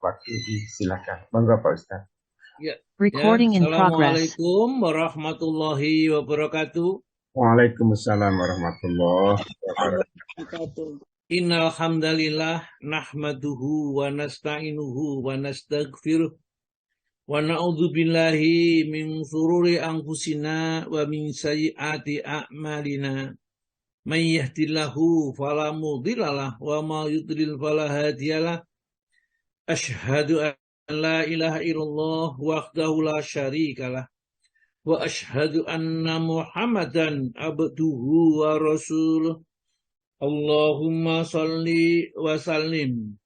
waktu silakan. Monggo Pak Ustaz. Ya, Recording in progress. Assalamualaikum warahmatullahi wabarakatuh. Waalaikumsalam warahmatullahi wabarakatuh. Innal hamdalillah nahmaduhu wa nasta'inuhu wa nastaghfiruh wa na'udzu billahi min shururi anfusina wa min sayyiati a'malina. May yahdihillahu fala mudhillalah wa may yudlil fala hadiyalah. Asyhadu an la ilaha illallah wahdahu la syarikalah wa asyhadu anna Muhammadan abduhu wa rasuluh. Allahumma salli wa sallim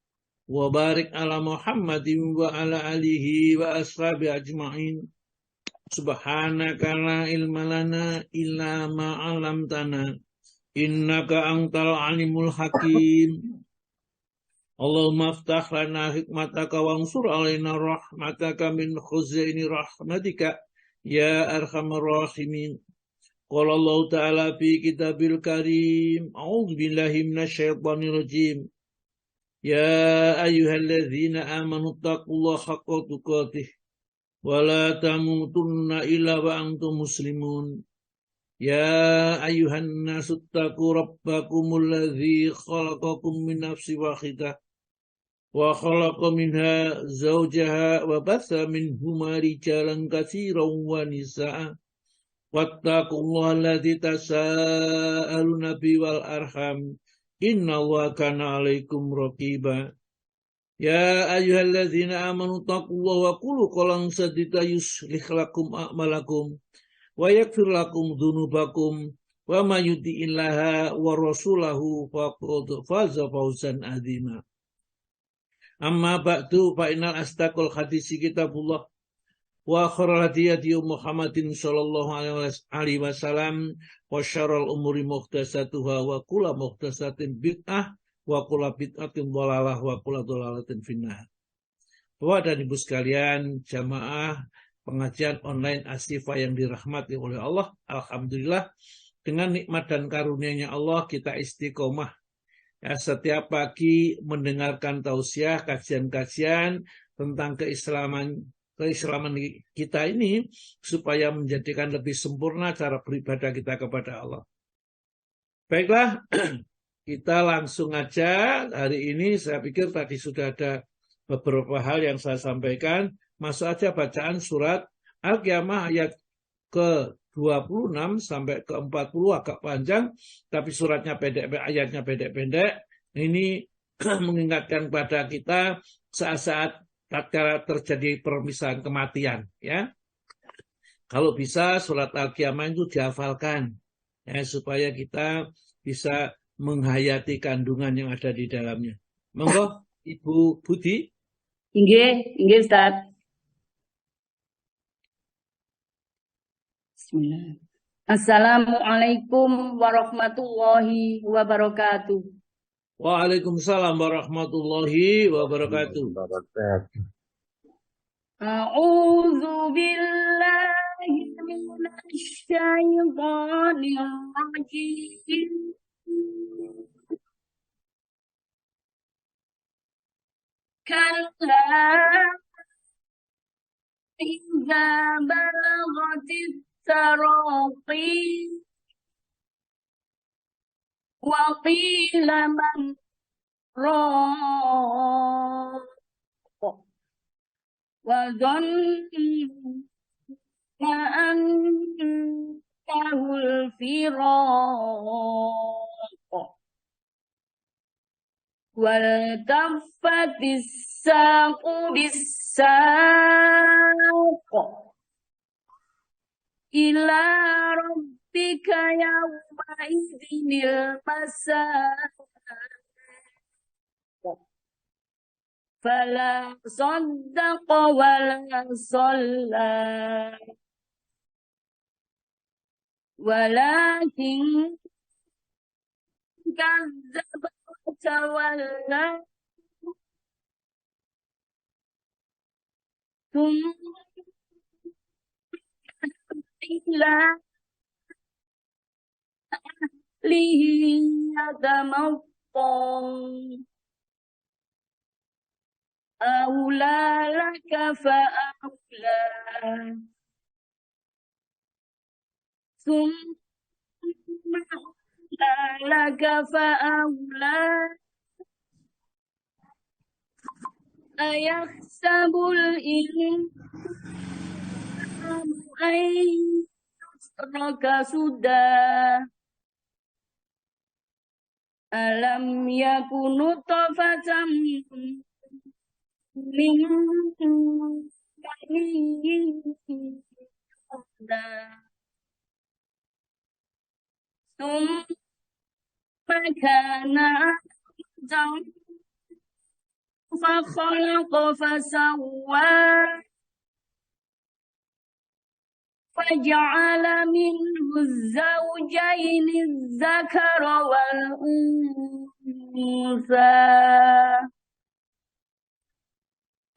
wa barik ala Muhammadin wa ala alihi wa ashabi ajma'in. Subhanaka la ilma lana illa ma 'allamtana innaka antal alimul hakim. Allahumma aftah lana hikmataka wa ansur alaina rahmataka min khuzaini rahmatika ya arhamar rahimin. Qala Allah Ta'ala fi kitabil karim. A'udzu billahi minasyaitonir rajim. Ya ayyuhalladzina amanu taqullaha haqqa tuqatih wa la tamutunna illa wa antum muslimun. Ya ayyuhan nasu taqu rabbakumul ladzi khalaqakum min nafsin wahidah wa khalaqa minha zawjaha wa batha minhuma rijalan katsiran wa nisaa'a. Wattaqullaha alladzi tasaaluna bihi wal arham innallaha kana 'alaikum raqiba. Ya ayyuhalladzina amanu taqullaha wa qulu qawlan sadida yuslih lakum a'malakum wa yaghfir lakum dzunubakum wa may yuti'illaha wa rasulahu faqad faza fawzan 'azima. Amma ba'du fa innal astaqal hadisi kitabullah wa khairal hadi Muhammadin sallallahu alaihi wasallam wa syarrul umuri muhdatsatuha wa kullu muhdatsatin bid'ah wa kullu bid'atin dhalalah wa kullu dhalalatin finnar. Bapak dan Ibu sekalian, jamaah pengajian online Asyifa yang dirahmati oleh Allah, alhamdulillah dengan nikmat dan karunia-Nya Allah kita istiqomah. Ya, setiap pagi mendengarkan tausiah, kajian-kajian tentang keislaman kita ini supaya menjadikan lebih sempurna cara beribadah kita kepada Allah. Baiklah, kita langsung aja hari ini. Saya pikir tadi sudah ada beberapa hal yang saya sampaikan. Masuk aja bacaan surat Al-Qiyamah ayat ke-26 sampai ke-40 agak panjang, tapi suratnya pendek, ayatnya pendek-pendek. Ini mengingatkan kepada kita saat-saat tatkala terjadi permisahan kematian, ya. Kalau bisa surat Al-Qiyamah itu dihafalkan, ya, supaya kita bisa menghayati kandungan yang ada di dalamnya. Monggo Ibu Budi. Inggih Ustaz. Bismillah. Assalamualaikum warahmatullahi wabarakatuh. Waalaikumsalam warahmatullahi wabarakatuh. A'udzu billahi minasy syaithanir rajim. Kalla idza balaghatit taraqi wa qila man raq wa dhanna annahul firaq wal taffatis saqu bis-saq ila rabbika yawma idzinil masaq fala saddaqa wala shalla walakin kadzdzaba wa tawalla thumma ila ahlihi yatamattaq أولى لك فأولى ثم أولى لك فأولى أيحسب الإنسان أن يترك سدى ألم يكن نطفة من مني يمنى ثم كان علقة فخلق فسوى فجعل منه الزوجين الذكر والأنثى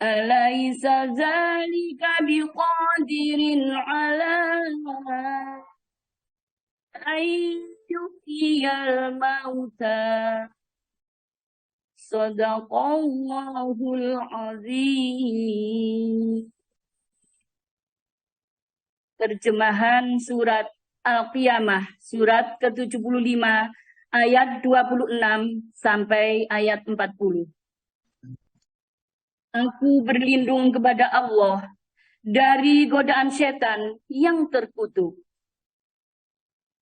أليس ذلك بقادر على أن يحيي الموتى صدق الله العظيم. Terjemahan surat Al-Qiyamah, surat ke-75, ayat 26 sampai ayat 40. Aku berlindung kepada Allah dari godaan setan yang terkutuk.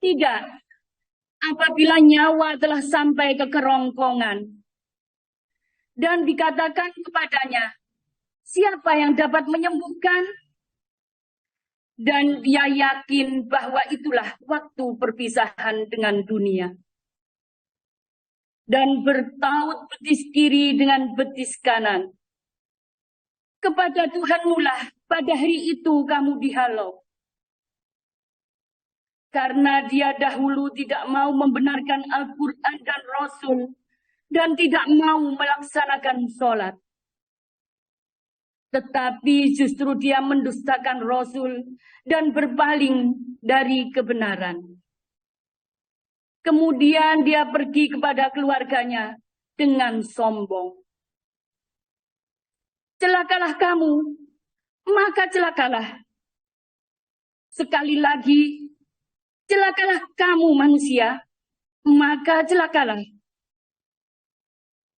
Tidak, apabila nyawa telah sampai ke kerongkongan dan dikatakan kepadanya, siapa yang dapat menyembuhkan? Dan dia yakin bahwa itulah waktu perpisahan dengan dunia. Dan bertaut betis kiri dengan betis kanan. Kepada Tuhanmulah pada hari itu kamu dihalau. Karena dia dahulu tidak mau membenarkan Al-Quran dan Rasul. Dan tidak mau melaksanakan sholat. Tetapi justru dia mendustakan Rasul dan berpaling dari kebenaran. Kemudian dia pergi kepada keluarganya dengan sombong. Celakalah kamu, maka celakalah. Sekali lagi, celakalah kamu manusia, maka celakalah.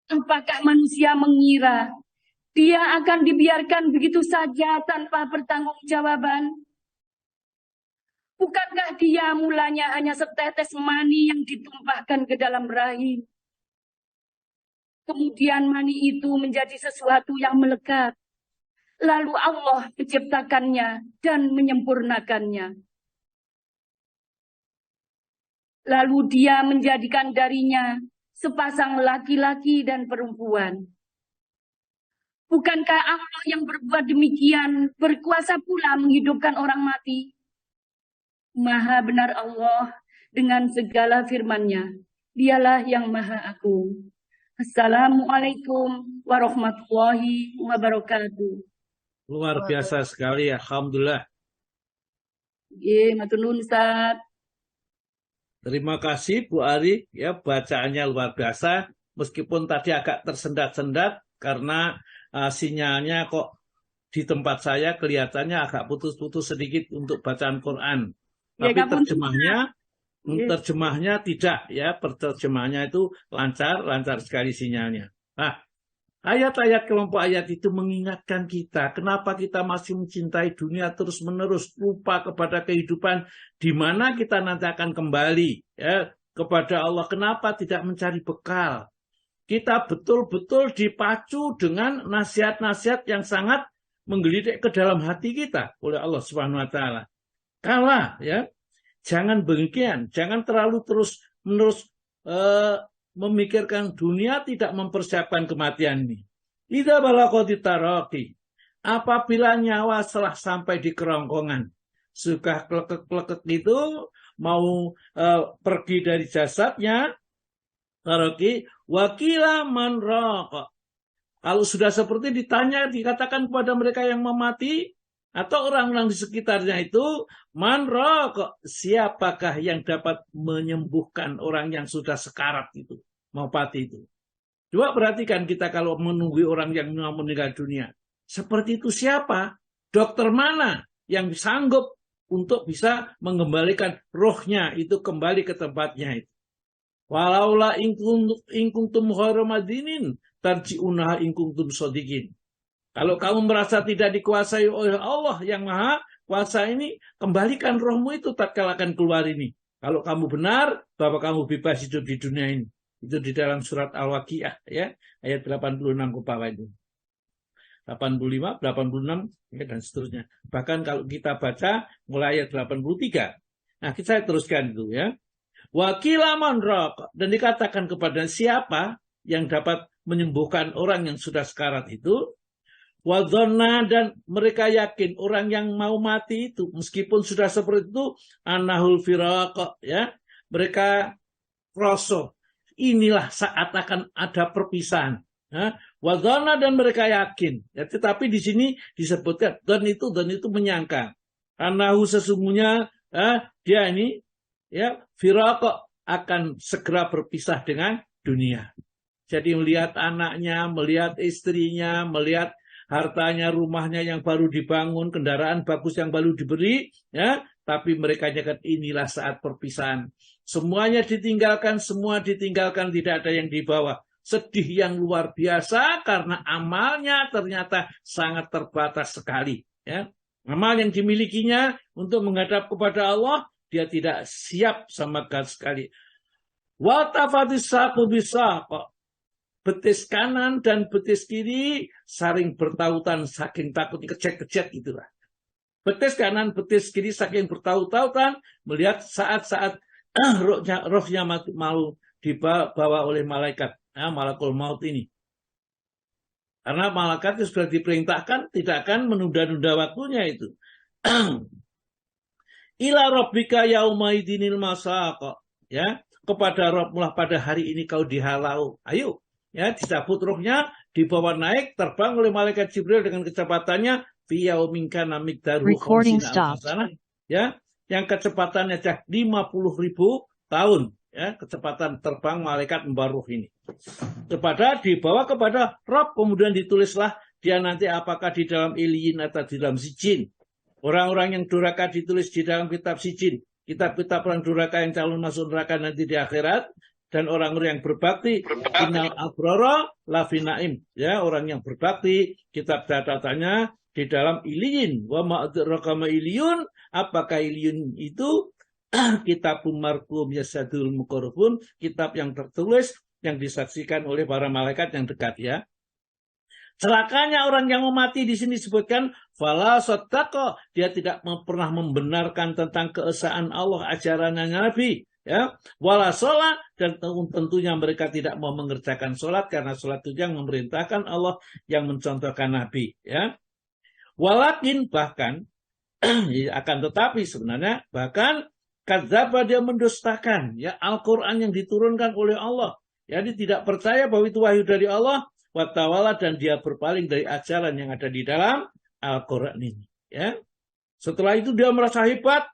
Apakah manusia mengira dia akan dibiarkan begitu saja tanpa pertanggungjawaban? Bukankah dia mulanya hanya setetes mani yang ditumpahkan ke dalam rahim? Kemudian mani itu menjadi sesuatu yang melekat. Lalu Allah menciptakannya dan menyempurnakannya. Lalu dia menjadikan darinya sepasang laki-laki dan perempuan. Bukankah Allah yang berbuat demikian berkuasa pula menghidupkan orang mati? Maha benar Allah dengan segala firman-Nya. Dialah yang Maha Agung. Assalamualaikum warahmatullahi wabarakatuh. Luar biasa sekali, alhamdulillah. Matur nuwun Ustaz. Terima kasih Bu Ari, ya bacaannya luar biasa. Meskipun tadi agak tersendat-sendat karena sinyalnya kok di tempat saya kelihatannya agak putus-putus sedikit untuk bacaan Quran. Tapi terjemahnya tidak, ya terjemahnya itu lancar sekali sinyalnya. Nah, ayat-ayat kelompok ayat itu mengingatkan kita kenapa kita masih mencintai dunia terus-menerus, lupa kepada kehidupan di mana kita nanti akan kembali ya kepada Allah. Kenapa tidak mencari bekal? Kita betul-betul dipacu dengan nasihat-nasihat yang sangat menggelitik ke dalam hati kita oleh Allah Subhanahu wa taala. Kalah ya. Jangan demikian, jangan terlalu terus-menerus memikirkan dunia, tidak mempersiapkan kematian ini. Idza balagati taraqi, apabila nyawa telah sampai di kerongkongan, suka klekek-klekek itu mau pergi dari jasadnya, taraqi wakila man raqa. Kalau sudah seperti ditanya, dikatakan kepada mereka yang memati atau orang-orang di sekitarnya itu, man raqa, siapakah yang dapat menyembuhkan orang yang sudah sekarat itu, mau mati itu. Coba perhatikan kita kalau menunggu orang yang meninggal dunia. Seperti itu siapa? Dokter mana yang sanggup untuk bisa mengembalikan rohnya itu kembali ke tempatnya itu. Walaula ingkuntum haramadinin tarji'unaha ingkuntum sodikin. Kalau kamu merasa tidak dikuasai oleh Allah yang maha kuasa ini, kembalikan rohmu itu tatkala akan keluar ini. Kalau kamu benar bahwa kamu bebas hidup di dunia ini. Itu di dalam surat Al-Waqiah ya, ayat 86 ke bawah itu. 85, 86 ya, dan seterusnya. Bahkan kalau kita baca mulai ayat 83. Nah, kita teruskan itu ya. Wakilaman raq, dan dikatakan kepada siapa yang dapat menyembuhkan orang yang sudah sekarat itu. Wadhonna, dan mereka yakin orang yang mau mati itu meskipun sudah seperti itu anahul firaq ya. Mereka rasa inilah saat akan ada perpisahan. Wadhonna, dan mereka yakin. Ya, tetapi di sini disebutkan dan itu menyangka. Anahu, sesungguhnya dia ini ya firaq akan segera berpisah dengan dunia. Jadi melihat anaknya, melihat istrinya, melihat hartanya, rumahnya yang baru dibangun, kendaraan bagus yang baru diberi, ya, tapi mereka nyatakan inilah saat perpisahan. Semuanya ditinggalkan, semua ditinggalkan, tidak ada yang dibawa. Sedih yang luar biasa karena amalnya ternyata sangat terbatas sekali. Ya. Amal yang dimilikinya untuk menghadap kepada Allah, dia tidak siap sama sekali. Watafatis saku bisa kok. Betis kanan dan betis kiri saling bertautan saking takut, kecet-kecet itulah. Betis kanan, betis kiri saking bertaut-tautan melihat saat-saat rohnya mau dibawa oleh malaikat, malakul maut ini. Karena malaikat itu sudah diperintahkan tidak akan menunda-nunda waktunya itu. Ila rabbika yaumaidinil masaq, ya, kepada Rabbmu pada hari ini kau dihalau. Ayo, ya, dicabut rohnya, dibawa naik, terbang oleh malaikat Jibril dengan kecepatannya fi yaumin kana miqdaruhu khamsina alf sanah, ya, yang kecepatannya 50.000 tahun, ya, kecepatan terbang malaikat membawa roh ini. Dibawa kepada Rabb, kemudian ditulislah dia nanti apakah di dalam Iliyin atau di dalam Sijin. Orang-orang yang durhaka ditulis di dalam kitab Sijin, kitab-kitab orang durhaka yang calon masuk neraka nanti di akhirat, dan orang-orang yang berbakti innal abrara lafi naim, ya, orang yang berbakti kitab catatannya di dalam Iliyin. Wa ma'adraka ma Iliyun, apakah Iliyun itu? Kitabun marqum yasadul muqarrabun, kitab yang tertulis yang disaksikan oleh para malaikat yang dekat, ya. Celakanya orang yang mau mati di sini disebutkan fala saddaqa, dia tidak pernah membenarkan tentang keesaan Allah, ajarannya Nabi, ya. Wala sholat, dan tentunya mereka tidak mau mengerjakan sholat karena sholat itu yang memerintahkan Allah, yang mencontohkan Nabi, ya. Walakin, bahkan akan tetapi sebenarnya bahkan kadzdzaba, dia mendustakan, ya, Al-Quran yang diturunkan oleh Allah. Ya, dia tidak percaya bahwa itu wahyu dari Allah. Watawala, dan dia berpaling dari ajaran yang ada di dalam Al-Quran ini. Ya. Setelah itu dia merasa hebat.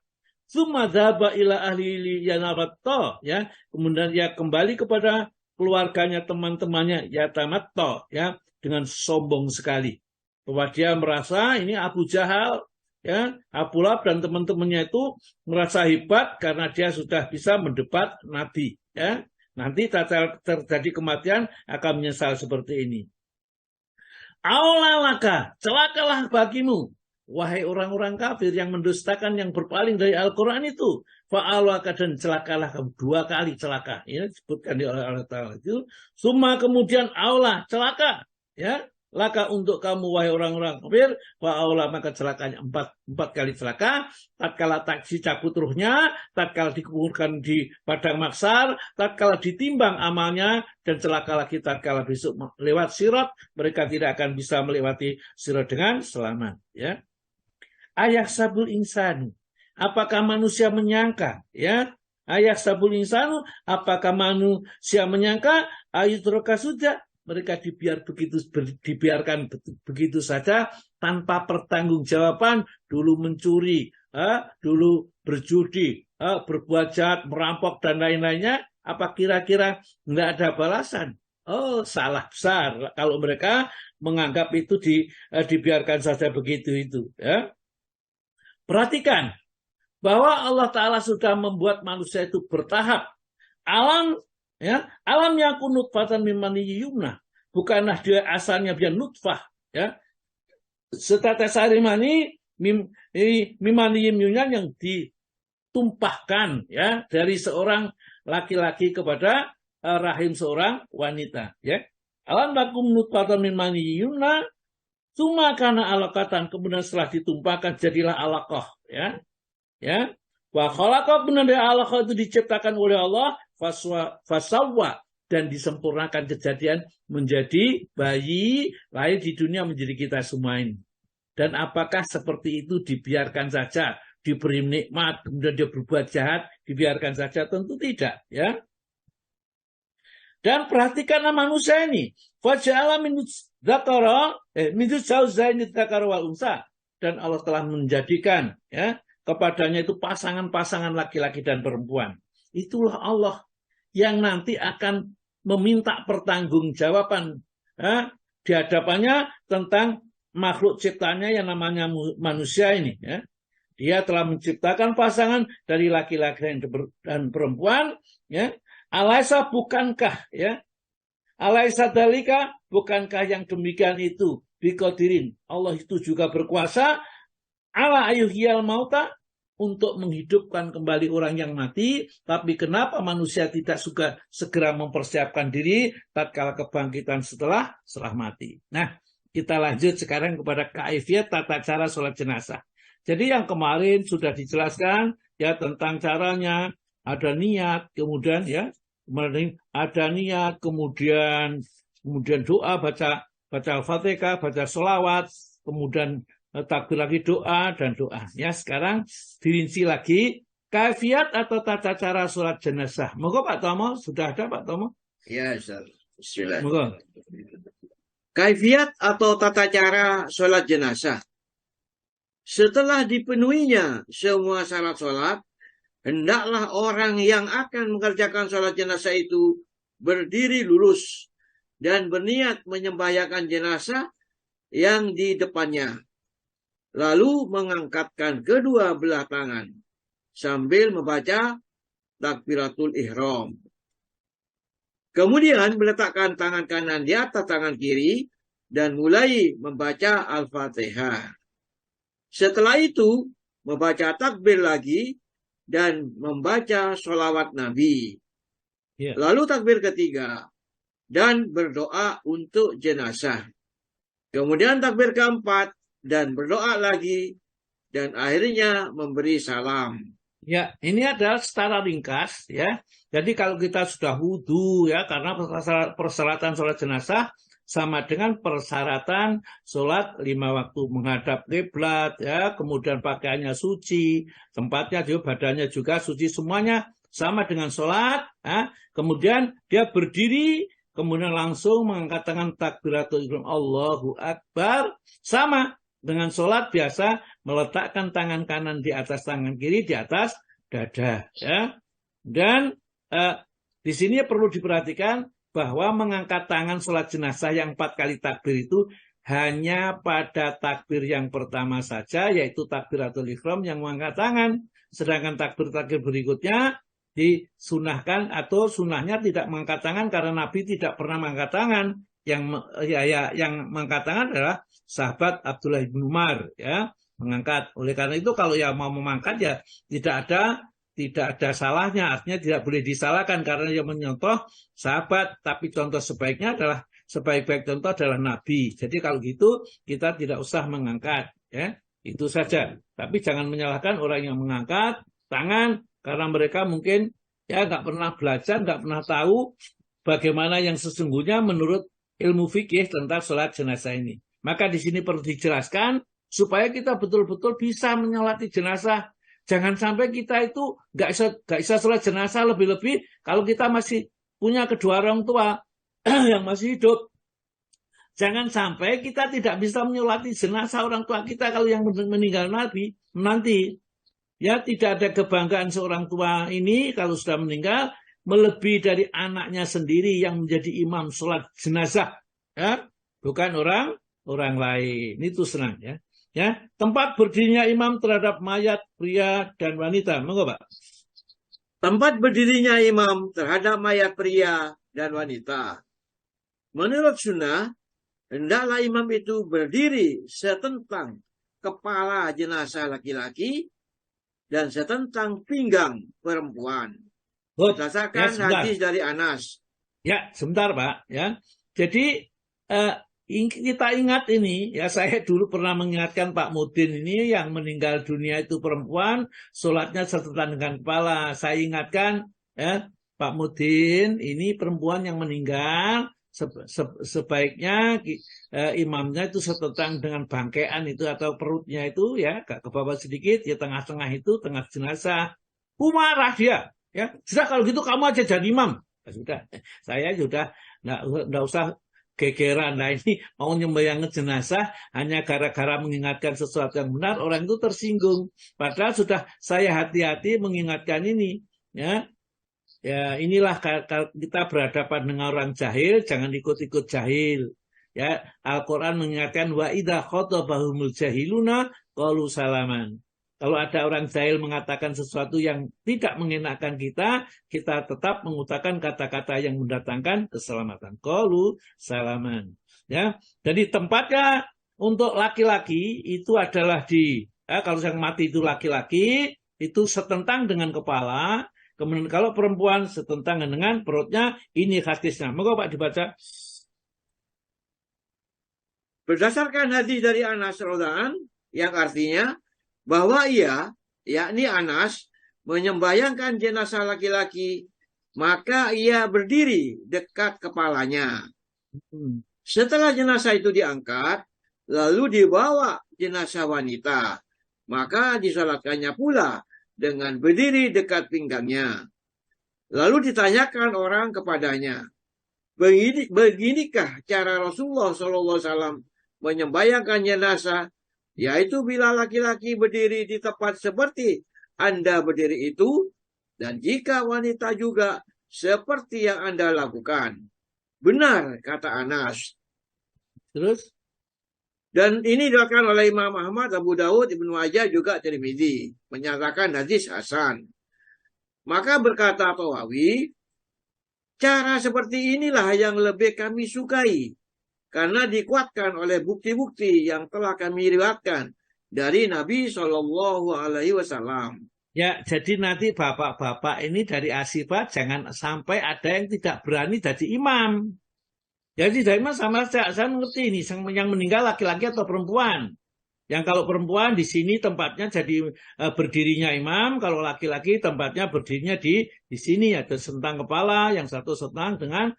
Tsumma dzaba ila ahli yanaratto, ya. Kemudian dia kembali kepada keluarganya, teman-temannya, yatamatta, ya, dengan sombong sekali. Bahwa dia merasa ini Abu Jahal, ya, Abu Lahab dan teman-temannya itu merasa hebat karena dia sudah bisa mendebat Nabi, ya. Nanti terjadi kematian akan menyesal seperti ini. Aulalaka, celakalah bagimu, wahai orang-orang kafir yang mendustakan, yang berpaling dari Al-Quran itu. Fa'alaka, dan celakalah kamu, 2 kali celaka. Ini disebutkan di Allah Ta'ala itu. Summa, kemudian aulah, celaka, ya. Laka untuk kamu wahai orang-orang kafir, fa'aulah, maka celakanya 4 kali celaka. Tatkala taksi cabut ruhnya, tatkala dikuburkan di padang mahsyar, tatkala ditimbang amalnya, dan celakalah kita tatkala besok lewat sirat, mereka tidak akan bisa melewati sirat dengan selamat, ya. Ayah sabul insanu, apakah manusia menyangka, ya? Ayah sabul insanu, apakah manusia menyangka ayutroka sudah mereka dibiarkan begitu saja tanpa pertanggungjawaban, dulu mencuri, dulu berjudi, berbuat jahat, merampok dan lain-lainnya, apa kira-kira nggak ada balasan? Oh, salah besar kalau mereka menganggap itu dibiarkan saja begitu itu. Ya. Perhatikan bahwa Allah Ta'ala sudah membuat manusia itu bertahap. Alam, ya, alam yakun nutfatan min maniyyin yumna. Bukanlah dia asalnya dia nutfah, ya. Setetes air mani maniyyin yumna yang ditumpahkan, ya, dari seorang laki-laki kepada rahim seorang wanita, ya. Alam lakum nutfatan min maniyyin yumna, cuma karena alaqatan, kemudian setelah ditumpahkan jadilah alaqah, ya. Ya. Wa khalaqa, benar alaqah itu diciptakan oleh Allah, fasawwa, dan disempurnakan kejadian menjadi bayi lahir di dunia menjadi kita semua ini. Dan apakah seperti itu dibiarkan saja, diberi nikmat, kemudian dia berbuat jahat, dibiarkan saja? Tentu tidak, ya. Dan perhatikanlah manusia ini. Faja'ala minut zakara, minut zauzaini dzakara wal unsa. Dan Allah telah menjadikan, ya, kepadanya itu pasangan-pasangan laki-laki dan perempuan. Itulah Allah yang nanti akan meminta pertanggungjawaban, ya, di hadapannya tentang makhluk ciptanya yang namanya manusia ini. Ya. Dia telah menciptakan pasangan dari laki-laki dan perempuan, ya. Alaisa, bukankah, ya? Alaisa dalika, bukankah yang demikian itu biqadirin? Allah itu juga berkuasa ala ayyuhiyal mauta, untuk menghidupkan kembali orang yang mati. Tapi kenapa manusia tidak suka segera mempersiapkan diri tatkala kebangkitan setelah mati? Nah, kita lanjut sekarang kepada kaifiat tata cara sholat jenazah. Jadi yang kemarin sudah dijelaskan, ya, tentang caranya. Ada niat, kemudian, ya, ada niat, kemudian doa, baca Al-Fatihah, baca sholawat, kemudian takbir lagi, doa dan doa. Ya, sekarang dirinci lagi kaifiat atau tata cara sholat jenazah. Moga Pak Tomo, sudah ada Pak Tomo? Ya, Ustaz. Bismillah. Moga. Kaifiat atau tata cara sholat jenazah. Setelah dipenuhinya semua syarat sholat, hendaklah orang yang akan mengerjakan sholat jenazah itu berdiri lurus dan berniat menyembahyangkan jenazah yang di depannya. Lalu mengangkatkan kedua belah tangan sambil membaca takbiratul ihram. Kemudian meletakkan tangan kanan di atas tangan kiri dan mulai membaca Al-Fatihah. Setelah itu membaca takbir lagi dan membaca sholawat Nabi. Yeah. Lalu takbir ketiga dan berdoa untuk jenazah. Kemudian takbir keempat dan berdoa lagi dan akhirnya memberi salam. Ya, ini adalah secara ringkas, ya. Jadi kalau kita sudah wudu, ya, karena persyaratan sholat jenazah sama dengan persyaratan sholat 5 waktu, menghadap kiblat, ya, kemudian pakaiannya suci, tempatnya juga, badannya juga suci, semuanya sama dengan sholat. Ya. Kemudian dia berdiri, kemudian langsung mengangkat tangan takbiratul ihram, Allahu Akbar, sama dengan sholat biasa, meletakkan tangan kanan di atas tangan kiri di atas dada. Ya. Dan di sini perlu diperhatikan bahwa mengangkat tangan sholat jenazah yang 4 kali takbir itu hanya pada takbir yang pertama saja, yaitu takbiratul ihram yang mengangkat tangan. Sedangkan takbir-takbir berikutnya disunahkan atau sunahnya tidak mengangkat tangan karena Nabi tidak pernah mengangkat tangan. Yang mengangkat tangan adalah sahabat Abdullah bin Umar, ya, mengangkat. Oleh karena itu kalau yang mau mengangkat ya tidak ada salahnya, artinya tidak boleh disalahkan karena dia menyontoh sahabat, tapi contoh sebaiknya adalah sebaik-baik contoh adalah Nabi. Jadi kalau gitu kita tidak usah mengangkat, ya, itu saja. Tapi jangan menyalahkan orang yang mengangkat tangan karena mereka mungkin ya nggak pernah belajar, nggak pernah tahu bagaimana yang sesungguhnya menurut ilmu fikih tentang sholat jenazah ini. Maka di sini perlu dijelaskan supaya kita betul-betul bisa menyolati jenazah. Jangan sampai kita itu nggak bisa sholat jenazah, lebih-lebih kalau kita masih punya kedua orang tua yang masih hidup. Jangan sampai kita tidak bisa menyolati jenazah orang tua kita kalau yang meninggal nanti. Ya, tidak ada kebanggaan seorang tua ini kalau sudah meninggal melebihi dari anaknya sendiri yang menjadi imam sholat jenazah, ya, bukan orang lain. Itu senang, ya. Ya, tempat berdirinya imam terhadap mayat pria dan wanita. Monggo, Pak. Tempat berdirinya imam terhadap mayat pria dan wanita. Menurut sunnah, hendaklah imam itu berdiri setentang kepala jenazah laki-laki dan setentang pinggang perempuan. Berdasarkan hadis dari Anas. Ya, sebentar, Pak. Ya, jadi kita ingat ini, ya, saya dulu pernah mengingatkan Pak Mudin ini yang meninggal dunia itu perempuan, sholatnya setentang dengan kepala. Saya ingatkan, ya, Pak Mudin ini perempuan yang meninggal, sebaiknya imamnya itu setentang dengan bangkean itu atau perutnya itu, ya, agak ke bawah sedikit, ya tengah-tengah itu, tengah jenazah. Marah dia, ya. Sudah kalau gitu kamu aja jadi imam. Ya, sudah, saya sudah nggak usah gegeran. Nah, ini mau nyembayangi jenazah hanya gara-gara mengingatkan sesuatu yang benar, orang itu tersinggung. Padahal sudah saya hati-hati mengingatkan ini, ya. Ya, inilah kita berhadapan dengan orang jahil, jangan ikut-ikut jahil. Ya, Al-Quran mengingatkan wa idza khotabahumul jahiluna qalu salaman. Kalau ada orang jahil mengatakan sesuatu yang tidak mengenakan kita tetap mengutarakan kata-kata yang mendatangkan keselamatan. Qalu salaman. Ya, jadi tempatnya untuk laki-laki itu adalah kalau yang mati itu laki-laki itu setentang dengan kepala. Kemudian kalau perempuan setentang dengan perutnya, ini hadisnya. Moga Pak dibaca. Berdasarkan hadis dari Anas radhiyallahu anhu yang artinya bahwa ia, yakni Anas, menyembayangkan jenazah laki-laki, maka ia berdiri dekat kepalanya. Setelah jenazah itu diangkat, lalu dibawa jenazah wanita, maka disalatkannya pula dengan berdiri dekat pinggangnya. Lalu ditanyakan orang kepadanya, beginikah cara Rasulullah SAW menyembayangkan jenazah, yaitu bila laki-laki berdiri di tempat seperti Anda berdiri itu, dan jika wanita juga seperti yang Anda lakukan. Benar, kata Anas. Terus? Dan ini dilakukan oleh Imam Ahmad, Abu Dawud, Ibnu Majah, juga Tirmidzi, menyatakan hadis hasan. Maka berkata Tawawi, cara seperti inilah yang lebih kami sukai, karena dikuatkan oleh bukti-bukti yang telah kami riwayatkan dari Nabi SAW. Ya, jadi nanti bapak-bapak ini dari Asifah jangan sampai ada yang tidak berani jadi imam. Jadi dari imam sama saya mengerti ini yang meninggal laki-laki atau perempuan. Yang kalau perempuan di sini tempatnya jadi berdirinya imam, kalau laki-laki tempatnya berdirinya di sini ada sentang kepala, yang satu sentang dengan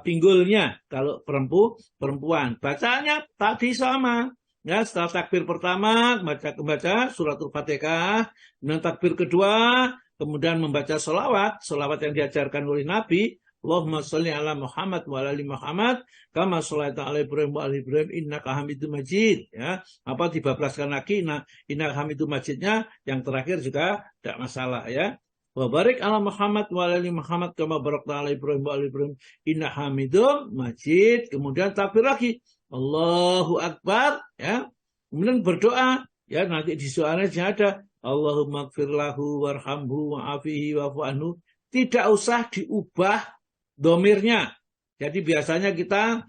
pinggulnya. Kalau perempuan, bacanya tadi sama. Ya, setelah takbir pertama membaca suratul Fatihah, kemudian takbir kedua, kemudian membaca sholawat yang diajarkan oleh Nabi. Allahumma sholli ala Muhammad wa ala ali Muhammad kama sholaita ala Ibrahim wa ala Ibrahim innaka Hamidum Majid. Ya, apa dibablaskan lagi innaka Hamidum Majidnya, yang terakhir juga tidak masalah, ya. Wa barik ala Muhammad wa ala ali Muhammad kama barakta ala Ibrahim wa ala Ibrahim innaka Hamidum Majid. Kemudian takbir lagi, Allahu Akbar, ya. Kemudian berdoa, ya, nanti di soalnya ada Allahumma gfir lahu warhamhu wa'afihi wa'fu anhu. Tidak usah diubah domirnya. Jadi biasanya kita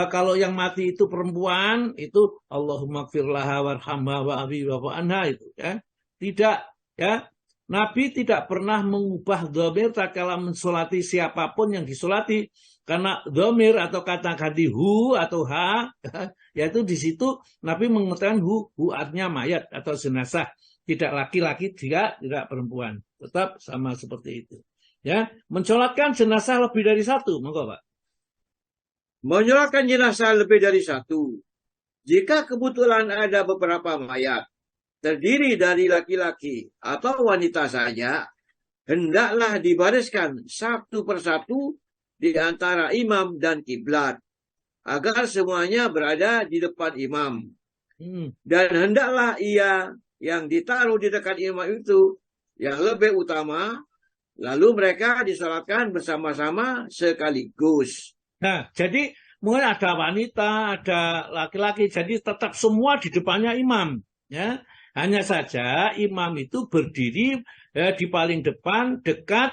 kalau yang mati itu perempuan itu Allahumma gfir laha warhamha wa'afihi wa'fu anha itu, ya. Tidak, ya. Nabi tidak pernah mengubah domir tatkala mensolati siapapun yang disolati. Karena domir atau kata ganti hu atau ha, yaitu di situ Nabi mengatakan hu artinya mayat atau jenazah, tidak laki-laki, tidak perempuan, tetap sama seperti itu. Ya, mensolatkan jenazah lebih dari satu, monggo Pak. Menyolatkan jenazah lebih dari satu, jika kebetulan ada beberapa mayat terdiri dari laki-laki atau wanita saja, hendaklah dibariskan satu persatu di antara imam dan kiblat, agar semuanya berada di depan imam. Dan hendaklah ia yang ditaruh di dekat imam itu yang lebih utama, Lalu mereka disolatkan bersama-sama sekaligus. Nah, jadi mungkin ada wanita, ada laki-laki, jadi tetap semua di depannya imam. Ya, hanya saja imam itu berdiri di paling depan, dekat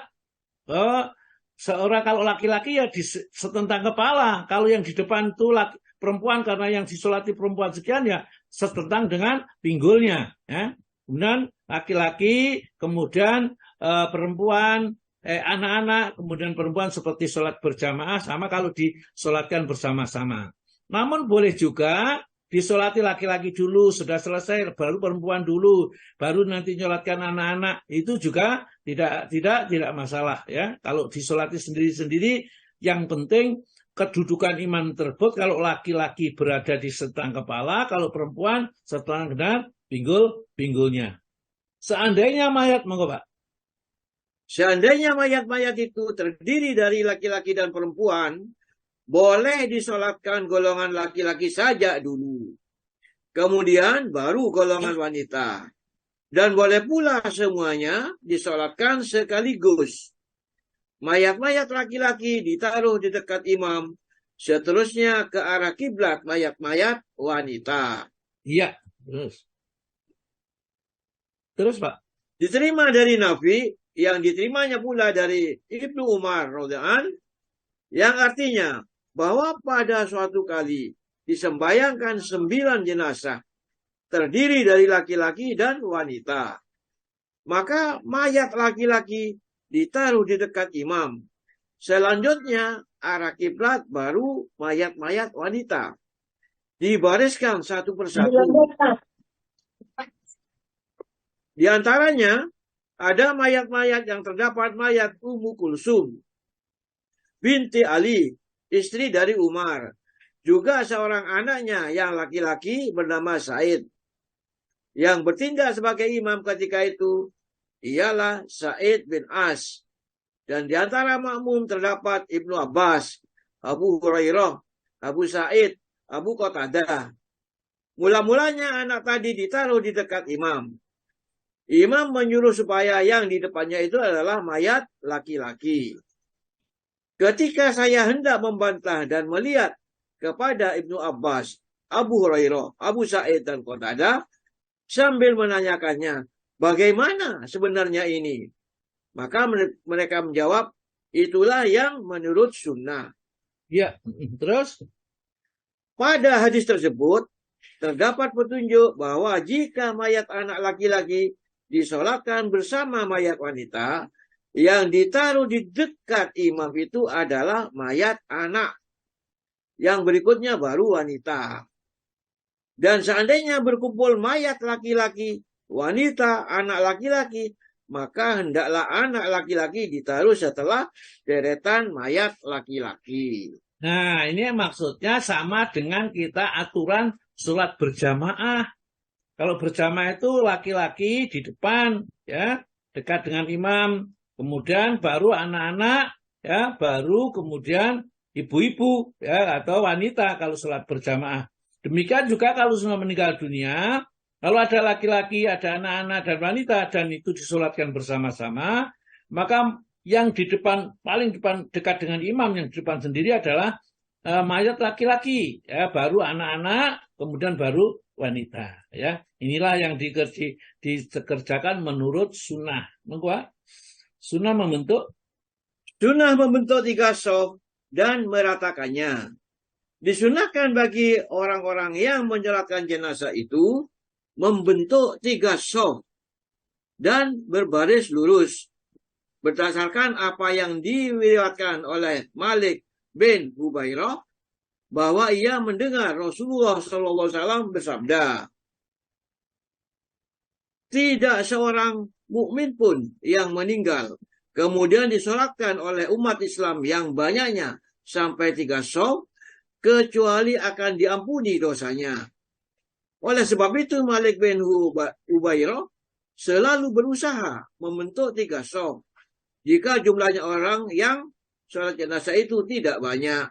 seorang. Kalau laki-laki ya di setentang kepala. Kalau yang di depan itu perempuan, karena yang disolati perempuan sekian ya setentang dengan pinggulnya. Ya. Kemudian laki-laki, kemudian perempuan, anak-anak, kemudian perempuan seperti sholat berjamaah, sama kalau disolatkan bersama-sama. Namun boleh juga disolati laki-laki dulu, sudah selesai, baru perempuan dulu, baru nanti nyolatkan anak-anak. Itu juga tidak masalah ya. Kalau disolati sendiri-sendiri, yang penting kedudukan imam tersebut, kalau laki-laki berada di setang kepala, kalau perempuan setang dengan pinggulnya. Seandainya mayat, monggo Pak. Seandainya mayat-mayat itu terdiri dari laki-laki dan perempuan, boleh disolatkan golongan laki-laki saja dulu. Kemudian baru golongan wanita. Dan boleh pula semuanya disolatkan sekaligus. Mayat-mayat laki-laki ditaruh di dekat imam, seterusnya ke arah kiblat mayat-mayat wanita. Iya, terus Pak. Diterima dari Nafi, yang diterimanya pula dari Ibnu Umar radhiyallahu anhu, yang artinya bahwa pada suatu kali disembayangkan 9 jenazah terdiri dari laki-laki dan wanita. Maka mayat laki-laki ditaruh di dekat imam. Selanjutnya arah kiblat, baru mayat-mayat wanita. Dibariskan satu persatu. Di antaranya ada mayat-mayat yang terdapat mayat Ummu Kulsum binti Ali, istri dari Umar. Juga seorang anaknya yang laki-laki bernama Said. Yang bertindak sebagai imam ketika itu ialah Said bin As. Dan di antara makmum terdapat Ibnu Abbas, Abu Hurairah, Abu Sa'id, Abu Qatadah. Mula-mulanya anak tadi ditaruh di dekat imam. Imam menyuruh supaya yang di depannya itu adalah mayat laki-laki. Ketika saya hendak membantah dan melihat kepada Ibnu Abbas, Abu Hurairah, Abu Sa'id, dan Qatadah, sambil menanyakannya, bagaimana sebenarnya ini? Maka mereka menjawab, itulah yang menurut sunnah. Ya, terus? Pada hadis tersebut, terdapat petunjuk bahwa jika mayat anak laki-laki disolatkan bersama mayat wanita, yang ditaruh di dekat imam itu adalah mayat anak. Yang berikutnya baru wanita. Dan seandainya berkumpul mayat laki-laki, wanita, anak laki-laki, maka hendaklah anak laki-laki ditaruh setelah deretan mayat laki-laki. Nah, ini maksudnya sama dengan kita aturan sholat berjamaah. Kalau berjamaah itu laki-laki di depan, ya, dekat dengan imam. Kemudian baru anak-anak, ya, baru kemudian ibu-ibu, ya, atau wanita kalau sholat berjamaah. Demikian juga kalau sudah meninggal dunia, kalau ada laki-laki, ada anak-anak dan wanita, dan itu disolatkan bersama-sama, maka yang di depan, paling depan dekat dengan imam, yang di depan sendiri adalah mayat laki-laki, ya, baru anak-anak, kemudian baru wanita, ya. Inilah yang dikerjakan menurut sunnah. Sunnah membentuk 3 shaf dan meratakannya. Disunahkan bagi orang-orang yang menyolatkan jenazah itu membentuk 3 shaf dan berbaris lurus. Berdasarkan apa yang diriwayatkan oleh Malik bin Hubairah, bahwa ia mendengar Rasulullah SAW bersabda, tidak seorang mukmin pun yang meninggal kemudian disolatkan oleh umat Islam yang banyaknya sampai 3 shaf, kecuali akan diampuni dosanya. Oleh sebab itu Malik bin Hubairah selalu berusaha membentuk 3 shaf jika jumlahnya orang yang sholat jenazah itu tidak banyak.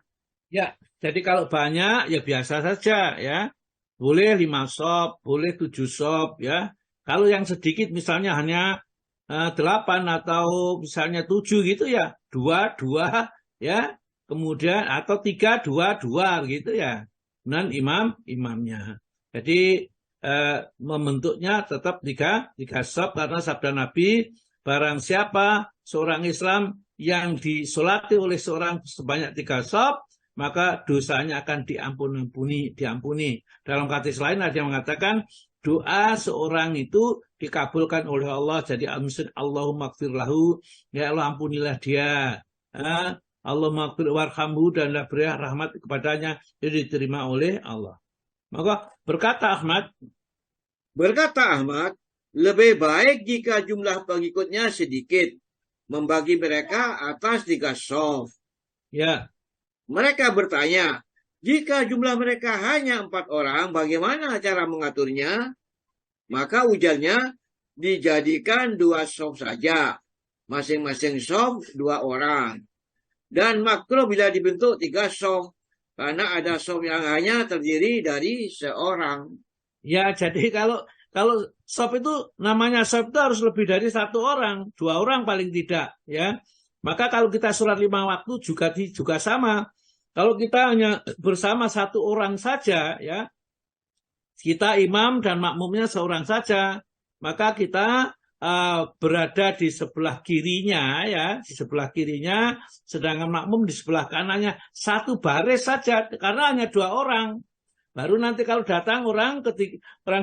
Ya, jadi kalau banyak ya biasa saja, ya. Boleh 5 shaf, boleh 7 shaf, ya. Kalau yang sedikit misalnya hanya 8 atau misalnya 7 gitu ya, 2, 2 ya, kemudian atau 3, 2, 2 gitu ya. Dan imamnya. Jadi membentuknya tetap tiga saf karena sabda Nabi, barang siapa seorang Islam yang disolati oleh seorang sebanyak 3 saf, maka dosanya akan diampuni. Dalam hadis lain ada yang mengatakan doa seorang itu dikabulkan oleh Allah. Jadi Allahumma gfir lahu, ya Allah ampunilah dia. Allahumma gfir warhamhu, dan berilah rahmat kepadanya, jadi diterima oleh Allah. Maka berkata Ahmad, lebih baik jika jumlah pengikutnya sedikit, membagi mereka atas 3 shaf. Ya. Mereka bertanya, jika jumlah mereka hanya 4 orang, bagaimana cara mengaturnya? Maka ujarnya, dijadikan 2 shaf saja, masing-masing shaf 2 orang. Dan makruh bila dibentuk 3 shaf, karena ada shaf yang hanya terdiri dari seorang. Ya, jadi kalau shaf itu namanya shaf itu harus lebih dari 1 orang, 2 orang paling tidak, ya. Maka kalau kita sholat 5 waktu juga sama. Kalau kita hanya bersama 1 orang saja, ya, kita imam dan makmumnya seorang saja, maka kita berada di sebelah kirinya, ya, di sebelah kirinya, sedangkan makmum di sebelah kanannya, 1 baris saja, karena hanya 2 orang. Baru nanti kalau datang orang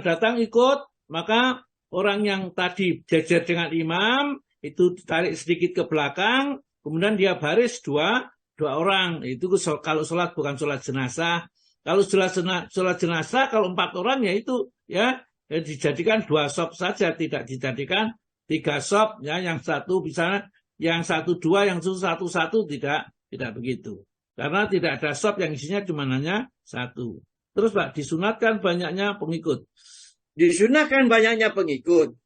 datang ikut, maka orang yang tadi jejer dengan imam itu ditarik sedikit ke belakang, kemudian dia baris 2 orang. Itu kalau sholat bukan sholat jenazah. Kalau sholat jenazah, kalau 4 orang ya itu ya dijadikan 2 shaf saja, tidak dijadikan 3 shaf, ya, yang 1 misalnya, yang 1 2, yang 1 1, tidak begitu. Karena tidak ada shaf yang isinya cuma hanya 1. Terus Pak, disunatkan banyaknya pengikut. Disunatkan banyaknya pengikut.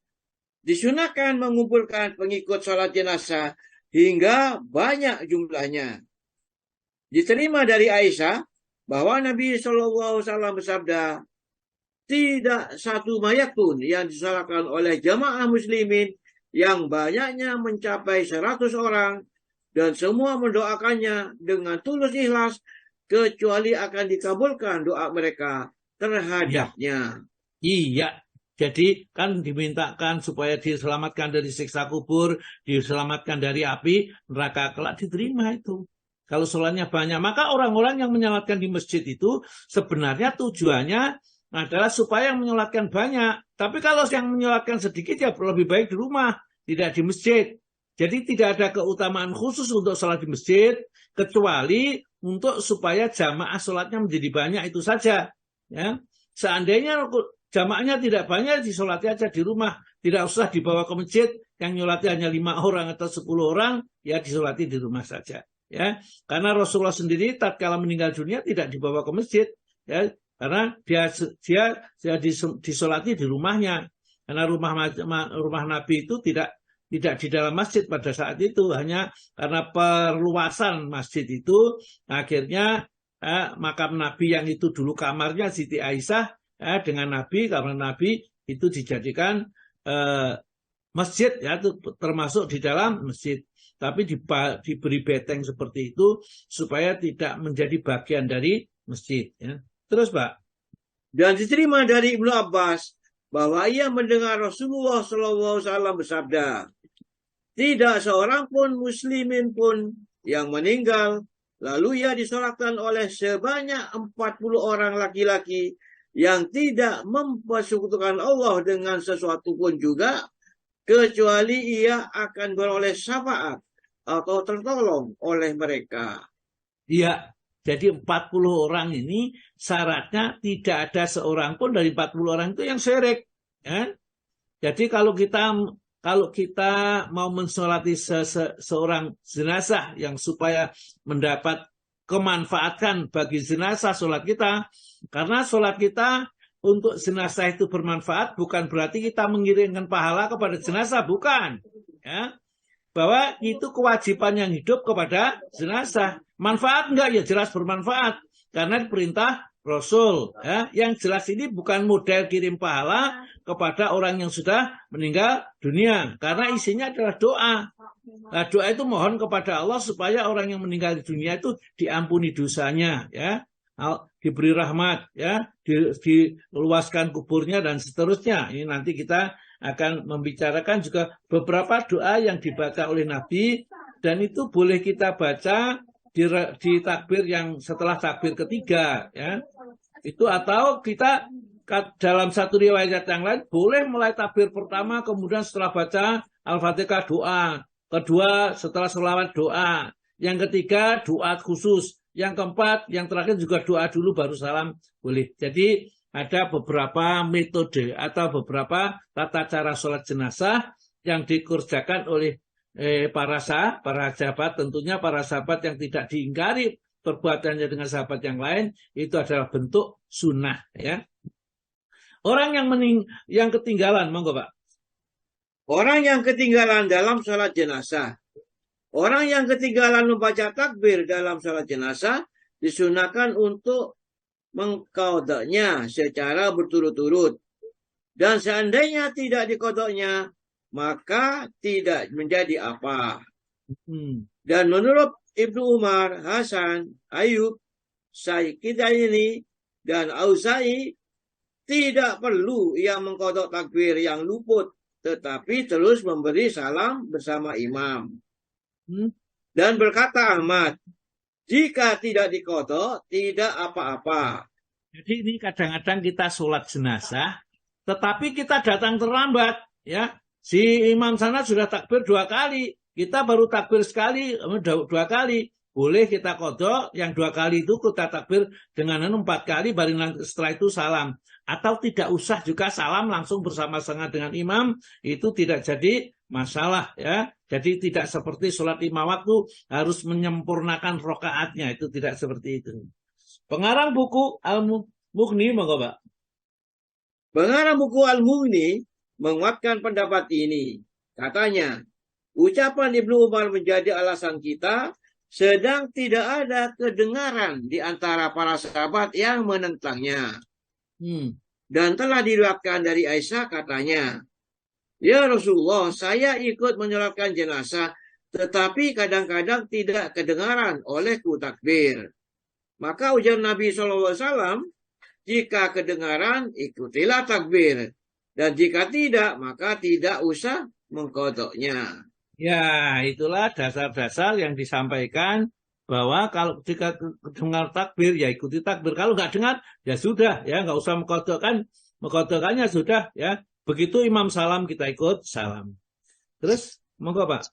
Disunatkan mengumpulkan pengikut sholat jenazah hingga banyak jumlahnya. Diterima dari Aisyah bahwa Nabi SAW bersabda, tidak satu mayat pun yang disolatkan oleh jamaah muslimin yang banyaknya mencapai 100 orang dan semua mendoakannya dengan tulus ikhlas, kecuali akan dikabulkan doa mereka terhadapnya. Iya, jadi kan dimintakan supaya diselamatkan dari siksa kubur, diselamatkan dari api neraka kelak, diterima itu. Kalau sholatnya banyak, maka orang-orang yang menyolatkan di masjid itu sebenarnya tujuannya adalah supaya yang menyolatkan banyak. Tapi kalau yang menyolatkan sedikit ya lebih baik di rumah, tidak di masjid. Jadi tidak ada keutamaan khusus untuk sholat di masjid, kecuali untuk supaya jamaah sholatnya menjadi banyak, itu saja. Ya. Seandainya jamaahnya tidak banyak, disolati aja di rumah. Tidak usah dibawa ke masjid, yang nyolati hanya 5 orang atau 10 orang, ya disolati di rumah saja. Ya, karena Rasulullah sendiri tatkala meninggal dunia tidak dibawa ke masjid, ya, karena dia disolati di rumahnya. Karena rumah Nabi itu tidak di dalam masjid pada saat itu, hanya karena perluasan masjid itu akhirnya makam Nabi yang itu dulu kamarnya Siti Aisyah dengan Nabi, kamar Nabi itu dijadikan masjid, ya, itu termasuk di dalam masjid. Tapi diberi beteng seperti itu supaya tidak menjadi bagian dari masjid. Ya. Terus Pak. Dan diterima dari Ibnu Abbas bahwa ia mendengar Rasulullah SAW bersabda, tidak seorang pun muslimin pun yang meninggal lalu ia disolatkan oleh sebanyak 40 orang laki-laki yang tidak mempersekutukan Allah dengan sesuatu pun juga, kecuali ia akan beroleh syafaat atau tertolong oleh mereka. Iya, jadi 40 orang ini syaratnya tidak ada seorang pun dari 40 orang itu yang syirik. Ya? Jadi kalau kita mau mensolati seorang jenazah yang supaya mendapat kemanfaatan bagi jenazah sholat kita, karena sholat kita untuk jenazah itu bermanfaat, bukan berarti kita mengirimkan pahala kepada jenazah, bukan. Ya. Bahwa itu kewajiban yang hidup kepada jenazah. Manfaat enggak? Ya jelas bermanfaat. Karena perintah Rasul. Ya. Yang jelas ini bukan model kirim pahala kepada orang yang sudah meninggal dunia. Karena isinya adalah doa. Nah, doa itu mohon kepada Allah supaya orang yang meninggal di dunia itu diampuni dosanya, ya, diberi rahmat, ya, diluaskan kuburnya dan seterusnya. Ini nanti kita akan membicarakan juga beberapa doa yang dibaca oleh Nabi dan itu boleh kita baca di takbir yang setelah takbir ketiga, ya. Itu atau kita dalam satu riwayat yang lain boleh mulai takbir pertama kemudian setelah baca Al-Fatihah doa. Kedua, setelah sholawat doa. Yang ketiga, doa khusus. Yang keempat, yang terakhir juga doa dulu baru salam boleh. Jadi ada beberapa metode atau beberapa tata cara sholat jenazah yang dikerjakan oleh para sahabat. Tentunya para sahabat yang tidak diingkari perbuatannya dengan sahabat yang lain, itu adalah bentuk sunnah. Ya. Orang yang ketinggalan, monggo Pak. Orang yang ketinggalan dalam sholat jenazah. Orang yang ketinggalan membaca takbir dalam sholat jenazah disunahkan untuk mengqadanya secara berturut-turut. Dan seandainya tidak diqadanya, maka tidak menjadi apa. Dan menurut Ibnu Umar, Hasan, Ayub, Syaikhidaini, dan Auza'i, tidak perlu ia mengqadha takbir yang luput, tetapi terus memberi salam bersama imam. Dan berkata Ahmad, jika tidak diqadha, tidak apa-apa. Jadi ini kadang-kadang kita sholat jenazah, tetapi kita datang terlambat. Ya, si imam sana sudah takbir 2 kali, kita baru takbir sekali, 2 kali. Boleh kita qadha, yang 2 kali itu kita takbir dengan 4 kali, baru setelah itu salam. Atau tidak usah juga salam langsung bersama-sama dengan imam, itu tidak jadi masalah. Ya. Jadi tidak seperti sholat 5 waktu harus menyempurnakan rokaatnya, itu tidak seperti itu. Pengarang buku Al-Mughni, monggo Pak. Pengarang buku Al-Mughni menguatkan pendapat ini. Katanya, ucapan Ibnu Umar menjadi alasan kita, sedang tidak ada kedengaran di antara para sahabat yang menentangnya. Dan telah diriwayatkan dari Aisyah katanya, ya Rasulullah, saya ikut menyolatkan jenazah, tetapi kadang-kadang tidak kedengaran olehku takbir. Maka ujar Nabi SAW, jika kedengaran, ikutilah takbir. Dan jika tidak, maka tidak usah mengqadhanya. Ya, itulah dasar-dasar yang disampaikan bahwa kalau jika dengar takbir, ya ikuti takbir. Kalau nggak dengar, ya sudah, ya nggak usah mengqadhakan. Mengqadhakannya sudah, ya. Begitu imam salam, kita ikut salam. Terus, monggo Pak.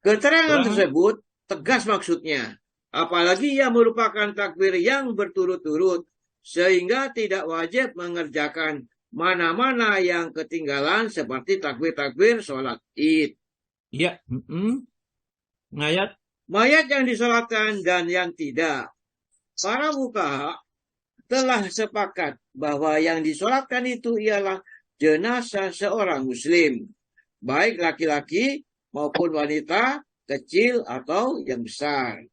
Keterangan tersebut tegas maksudnya. Apalagi ia merupakan takbir yang berturut-turut, sehingga tidak wajib mengerjakan mana-mana yang ketinggalan seperti takbir-takbir sholat id. Ya, Mayat yang disolatkan dan yang tidak. Para fuqaha telah sepakat bahwa yang disolatkan itu ialah jenazah seorang muslim, baik laki-laki maupun wanita, kecil atau yang besar.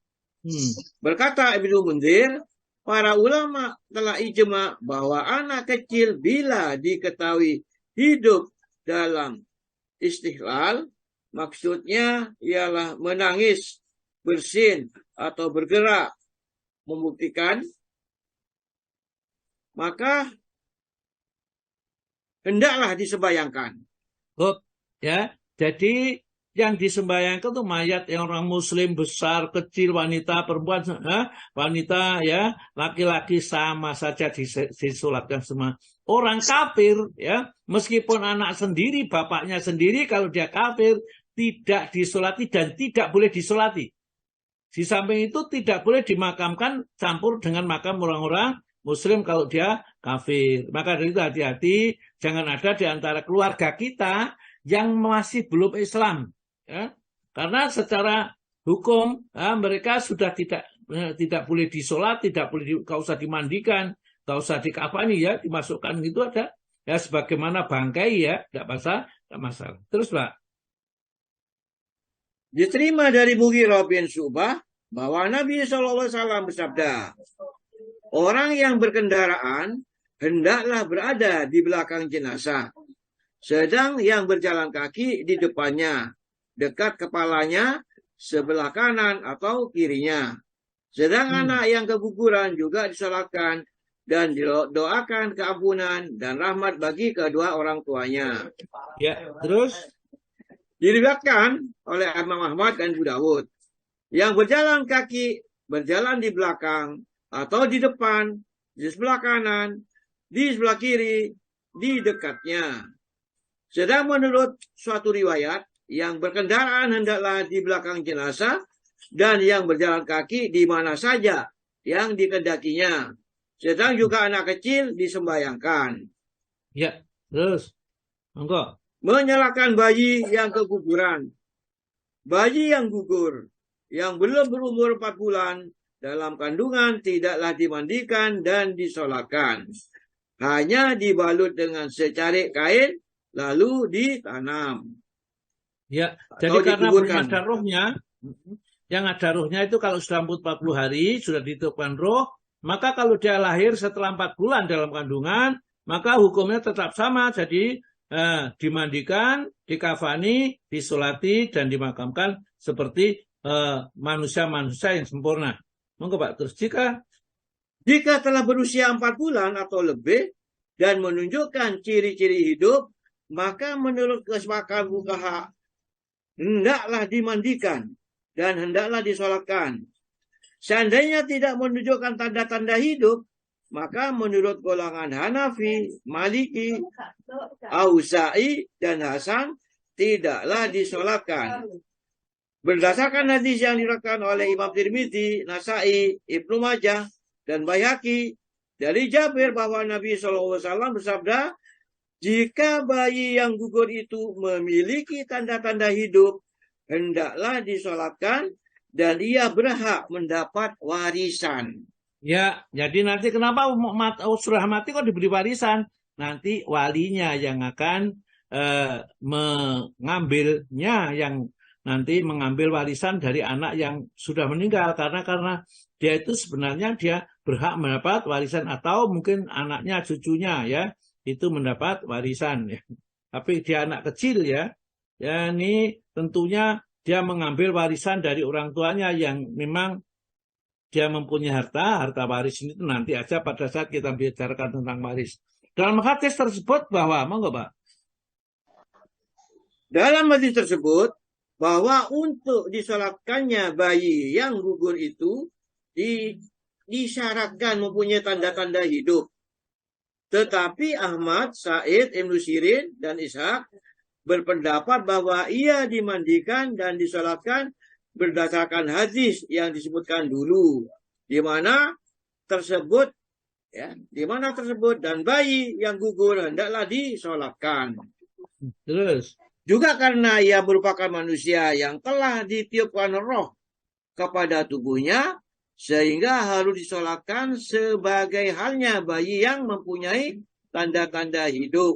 Berkata Ibnu Munzir, para ulama telah ijma bahwa anak kecil bila diketahui hidup dalam istihlal, maksudnya ialah menangis, bersin, atau bergerak, membuktikan, maka hendaklah disembayangkan. Ya, jadi yang disembayangkan itu mayat yang orang muslim besar, kecil, wanita, perempuan, wanita, ya, laki-laki sama saja disolatkan semua. Orang kafir, ya, meskipun anak sendiri, bapaknya sendiri, kalau dia kafir tidak disolati dan tidak boleh disolati. Di samping itu tidak boleh dimakamkan campur dengan makam orang-orang muslim kalau dia kafir. Maka dari itu hati-hati, jangan ada di antara keluarga kita yang masih belum Islam. Ya. Karena secara hukum mereka sudah tidak boleh disolat, tidak boleh gak usah dimandikan, gak usah dikafani, ya, dimasukkan gitu ada. Ya sebagaimana bangkai, ya, tidak masalah. Terus Pak. Diterima dari Mughirah bin Syu'bah bahwa Nabi SAW bersabda, Orang yang berkendaraan hendaklah berada di belakang jenazah, sedang yang berjalan kaki di depannya, dekat kepalanya, sebelah kanan atau kirinya. Sedang anak yang keguguran juga disolatkan dan didoakan keampunan dan rahmat bagi kedua orang tuanya. Ya, terus Diriwayatkan oleh Imam Ahmad dan Abu Dawud. Yang berjalan kaki berjalan di belakang atau di depan, di sebelah kanan, di sebelah kiri, di dekatnya. Sedang menurut suatu riwayat, yang berkendaraan hendaklah di belakang jenazah dan yang berjalan kaki di mana saja yang dikehendakinya. Sedang juga anak kecil disembayangkan. ya, terus monggo. Menyalakan bayi yang keguguran. Bayi yang gugur, yang belum berumur 4 bulan, dalam kandungan tidaklah dimandikan dan disolatkan. Hanya dibalut dengan secarik kain, lalu ditanam. Ya, Atau jadi karena dikuburkan. belum ada rohnya, yang ada rohnya itu kalau sudah 40 hari, sudah ditiupkan roh, maka kalau dia lahir setelah 4 bulan dalam kandungan, maka hukumnya tetap sama. Jadi dimandikan, dikafani, disolati, dan dimakamkan seperti manusia-manusia yang sempurna. Monggo Pak, terus Jika telah berusia 4 bulan atau lebih dan menunjukkan ciri-ciri hidup, maka menurut kesepakatan fuqaha hendaklah dimandikan dan hendaklah disolatkan. Seandainya tidak menunjukkan tanda-tanda hidup, maka menurut golongan Hanafi, Maliki, Auza'i, dan Hasan tidaklah disolatkan. Berdasarkan hadis yang diriwayatkan oleh Imam Tirmidzi, Nasai, Ibnu Majah, dan Baihaqi dari Jabir bahwa Nabi SAW bersabda, jika bayi yang gugur itu memiliki tanda-tanda hidup, hendaklah disolatkan dan ia berhak mendapat warisan. Ya, jadi nanti kenapa sudah mati kok diberi warisan? Nanti walinya yang akan mengambilnya, yang nanti mengambil warisan dari anak yang sudah meninggal. Karena dia itu sebenarnya dia berhak mendapat warisan, atau mungkin anaknya, cucunya ya, itu mendapat warisan ya. Tapi dia anak kecil ya, ya ini tentunya dia mengambil warisan dari orang tuanya yang memang dia mempunyai harta waris ini nanti aja pada saat kita bicarakan tentang waris. Dalam hadis tersebut bahwa, monggo Pak. Dalam hadis tersebut bahwa untuk disolatkannya bayi yang gugur itu disyaratkan mempunyai tanda-tanda hidup. Tetapi Ahmad, Sa'id, Ibnu Sirin, dan Ishaq berpendapat bahwa ia dimandikan dan disolatkan berdasarkan hadis yang disebutkan dulu, di mana tersebut dan bayi yang gugur hendaklah disolatkan. Terus juga karena ia merupakan manusia yang telah ditiupkan roh kepada tubuhnya, sehingga harus disolatkan sebagai halnya bayi yang mempunyai tanda-tanda hidup.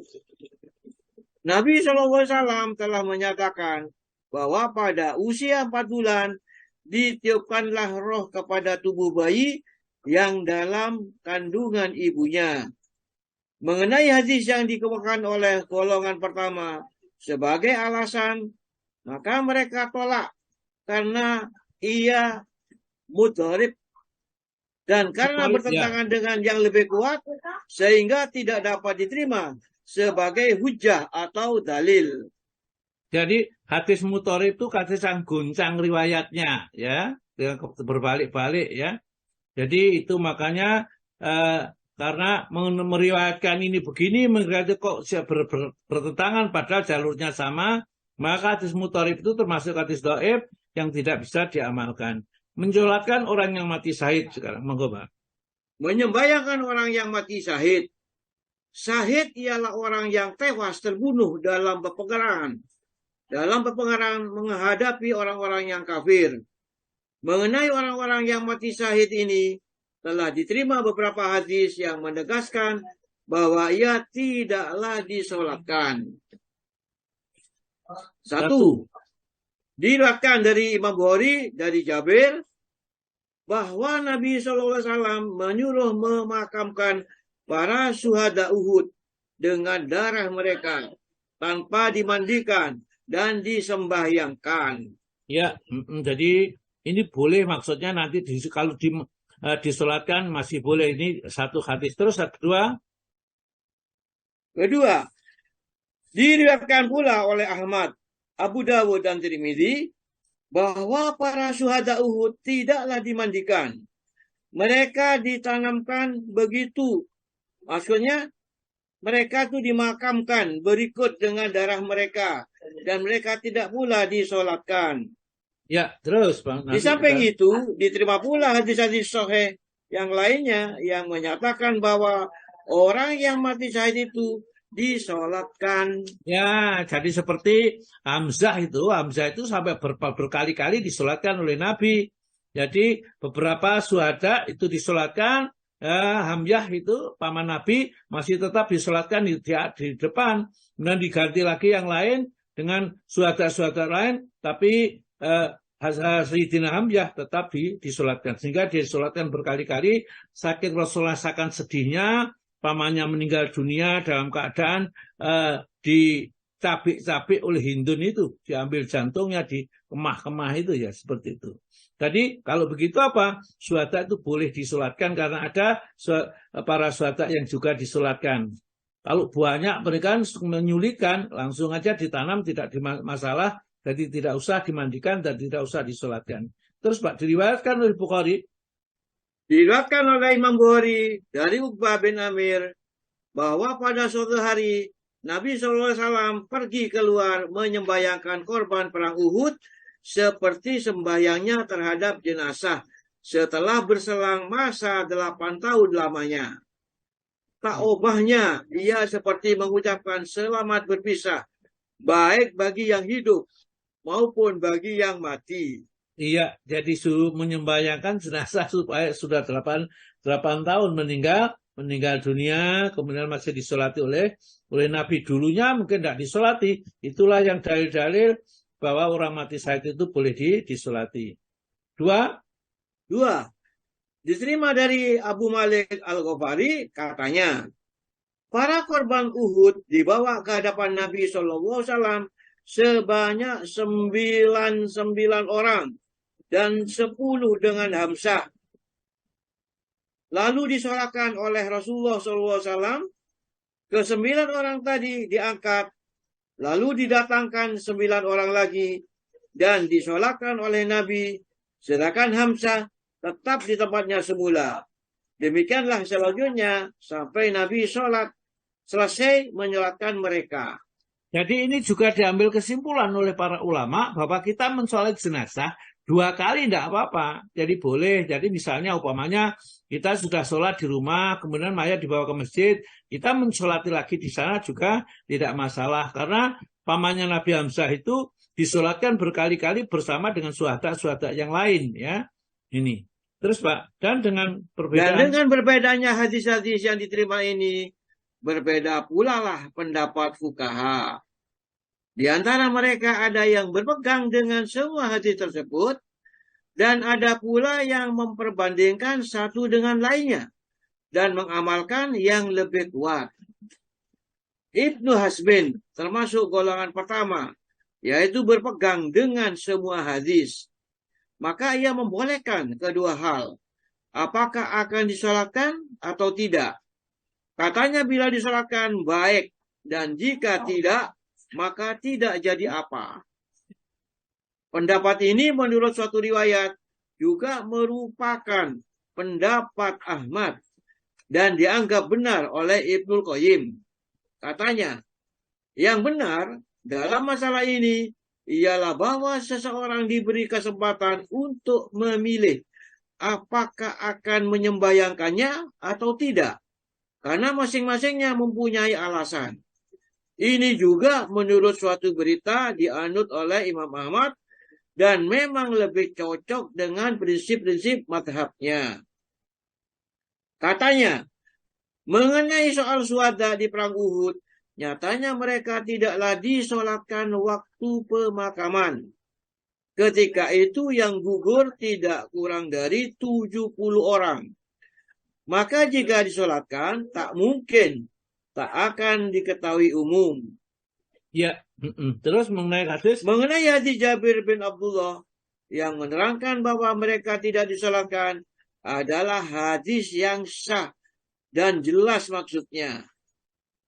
Nabi SAW telah menyatakan bahwa pada usia 4 bulan ditiupkanlah roh kepada tubuh bayi yang dalam kandungan ibunya. Mengenai hadis yang dikemukakan oleh golongan pertama sebagai alasan, maka mereka tolak karena ia mudharib dan karena bertentangan dengan yang lebih kuat, sehingga tidak dapat diterima sebagai hujjah atau dalil. Jadi hadis mudharib itu hadis yang goncang riwayatnya ya, berbalik-balik ya. Jadi itu makanya karena meriwayatkan ini begini, mengatakan kok bertentangan padahal jalurnya sama, maka hadis mudharib itu termasuk hadis dhaif yang tidak bisa diamalkan. Menyolatkan orang yang mati syahid sekarang, monggo Pak. Menyembayangkan orang yang mati syahid. Syahid ialah orang yang tewas terbunuh dalam peperangan menghadapi orang-orang yang kafir. Mengenai orang-orang yang mati syahid ini, telah diterima beberapa hadis yang menegaskan bahwa ia tidaklah disolatkan. 1. Diriwayatkan dari Imam Bukhari dari Jabir bahwa Nabi SAW menyuruh memakamkan para syuhada Uhud dengan darah mereka tanpa dimandikan dan disembahyangkan. Ya, jadi ini boleh, maksudnya nanti kalau disolatkan masih boleh. Ini satu hadis. Terus Kedua, diriwayatkan pula oleh Ahmad, Abu Dawud dan Tirmidzi bahwa para syuhada Uhud tidaklah dimandikan. Mereka ditanamkan begitu. Maksudnya mereka itu dimakamkan berikut dengan darah mereka dan mereka tidak pula disolatkan. Ya, terus Bang. Di samping itu diterima pula hadis-hadis sahih yang lainnya yang menyatakan bahwa orang yang mati syahid itu disolatkan. Ya, jadi seperti Hamzah itu sampai berkali-kali disolatkan oleh Nabi. Jadi beberapa syuhada itu disolatkan, Hamzah itu paman Nabi masih tetap disolatkan di depan, kemudian diganti lagi yang lain dengan syuhada-syuhada lain, tapi Sayyidina Hamzah tetap disolatkan, sehingga disolatkan berkali-kali. Saking Rasulullah rasakan sedihnya, pamannya meninggal dunia dalam keadaan dicabik-cabik oleh Hindun itu, diambil jantungnya di kemah-kemah itu, ya seperti itu. Jadi kalau begitu apa? Syuhada itu boleh disolatkan karena ada para syuhada yang juga disolatkan. Kalau banyak mereka menyulikan, langsung aja ditanam, tidak masalah, jadi tidak usah dimandikan dan tidak usah disolatkan. Terus Pak, diriwayatkan oleh Bukhari. Diriwayatkan oleh Imam Bukhari dari Uqbah bin Amir bahwa pada suatu hari Nabi SAW pergi keluar menyembayangkan korban perang Uhud seperti sembahyangnya terhadap jenazah setelah berselang masa 8 tahun lamanya. Tak ubahnya ia seperti mengucapkan selamat berpisah, baik bagi yang hidup maupun bagi yang mati. Iya, jadi suruh menyembayangkan jenazah supaya sudah 8 tahun meninggal dunia, kemudian masih disolati oleh Nabi. Dulunya mungkin tidak disolati. Itulah yang dalil-dalil bahwa orang mati syahid itu boleh disolati. Dua, diterima dari Abu Malik Al-Ghafari, katanya, para korban Uhud dibawa ke hadapan Nabi SAW sebanyak 99 orang dan 10 dengan Hamzah. Lalu disolatkan oleh Rasulullah SAW. Ke-9 orang tadi diangkat, lalu didatangkan 9 orang lagi dan disolatkan oleh Nabi, sedangkan Hamzah tetap di tempatnya semula. Demikianlah selanjutnya sampai Nabi sholat selesai menyolatkan mereka. Jadi ini juga diambil kesimpulan oleh para ulama bahwa kita mensolat jenazah 2 kali tidak apa-apa. Jadi boleh. Jadi misalnya umpamanya kita sudah sholat di rumah, kemudian mayat dibawa ke masjid, kita mensolati lagi di sana juga tidak masalah. Karena pamannya Nabi Hamzah itu disolatkan berkali-kali bersama dengan syuhada yang lain, ya. Ini. Terus Pak, dan dengan perbedaannya hadis-hadis yang diterima ini, berbeda pula lah pendapat fuqaha. Di antara mereka ada yang berpegang dengan semua hadis tersebut, dan ada pula yang memperbandingkan satu dengan lainnya, dan mengamalkan yang lebih kuat. Ibnu Hazmin termasuk golongan pertama, yaitu berpegang dengan semua hadis. Maka ia membolehkan kedua hal, apakah akan disolatkan atau tidak. Katanya bila disolatkan baik, dan jika tidak, maka tidak jadi apa. Pendapat ini menurut suatu riwayat juga merupakan pendapat Ahmad dan dianggap benar oleh Ibnul Qayyim. Katanya, yang benar dalam masalah ini ialah bahwa seseorang diberi kesempatan untuk memilih apakah akan menyembayangkannya atau tidak, karena masing-masingnya mempunyai alasan. Ini juga menurut suatu berita dianut oleh Imam Ahmad dan memang lebih cocok dengan prinsip-prinsip mazhabnya. Katanya, mengenai soal syuhada di perang Uhud, nyatanya mereka tidaklah disolatkan waktu pemakaman. Ketika itu yang gugur tidak kurang dari 70 orang. Maka jika disolatkan, tak mungkin, tak akan diketahui umum. Ya, terus mengenai hadis? Mengenai hadis Jabir bin Abdullah yang menerangkan bahwa mereka tidak disolatkan adalah hadis yang sah dan jelas maksudnya.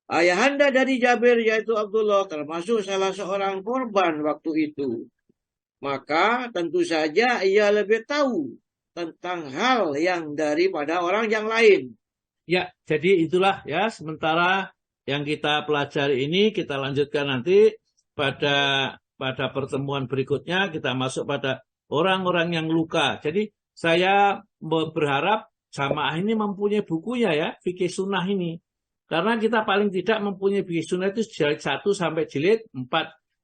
Ayahanda dari Jabir yaitu Abdullah termasuk salah seorang korban waktu itu. Maka tentu saja ia lebih tahu tentang hal yang daripada orang yang lain. Ya, jadi itulah ya sementara yang kita pelajari ini kita lanjutkan nanti pada pertemuan berikutnya kita masuk pada orang-orang yang luka. Jadi saya berharap jamaah ini mempunyai bukunya ya, fikih sunnah ini. Karena kita paling tidak mempunyai fikih sunnah itu jilid 1 sampai jilid 4.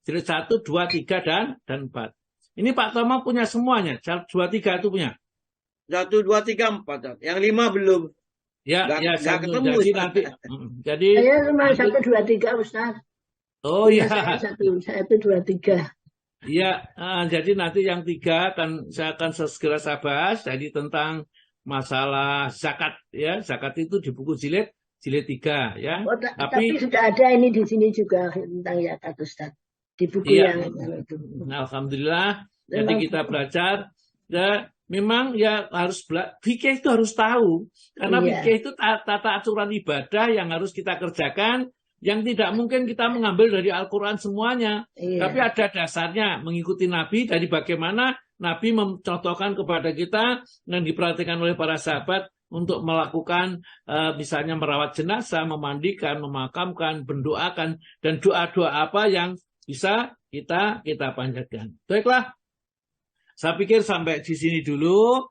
Jilid 1, 2, 3, dan 4. Ini Pak Toma punya semuanya. 2, 3 itu punya. 1, 2, 3, 4. Yang 5 belum. Ya, Gak ketemu. Jadi nanti. Jadi saya cuma 1, 2, 3 Ustaz. Oh iya. Saya 1, 2, 3. Iya, jadi nanti yang 3 saya akan segera saya bahas. Jadi tentang masalah zakat ya. Zakat itu di buku jilid 3 ya. Oh, tapi sudah ada ini di sini juga tentang zakat Ustaz. Di buku iya, yang itu. Alhamdulillah. Jadi kita belajar dan memang ya harus fikih itu harus tahu karena fikih itu tata aturan ibadah yang harus kita kerjakan yang tidak mungkin kita mengambil dari Al-Quran semuanya. Tapi ada dasarnya mengikuti Nabi dari bagaimana Nabi mencontohkan kepada kita yang diperhatikan oleh para sahabat untuk melakukan misalnya merawat jenazah, memandikan, memakamkan, mendoakan dan doa-doa apa yang bisa kita panjatkan. Baiklah, saya pikir sampai di sini dulu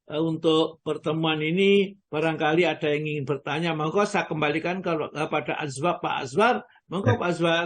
untuk pertemuan ini. Barangkali ada yang ingin bertanya, monggo saya kembalikan kepada Pak Azwar. Monggo Pak Azwar.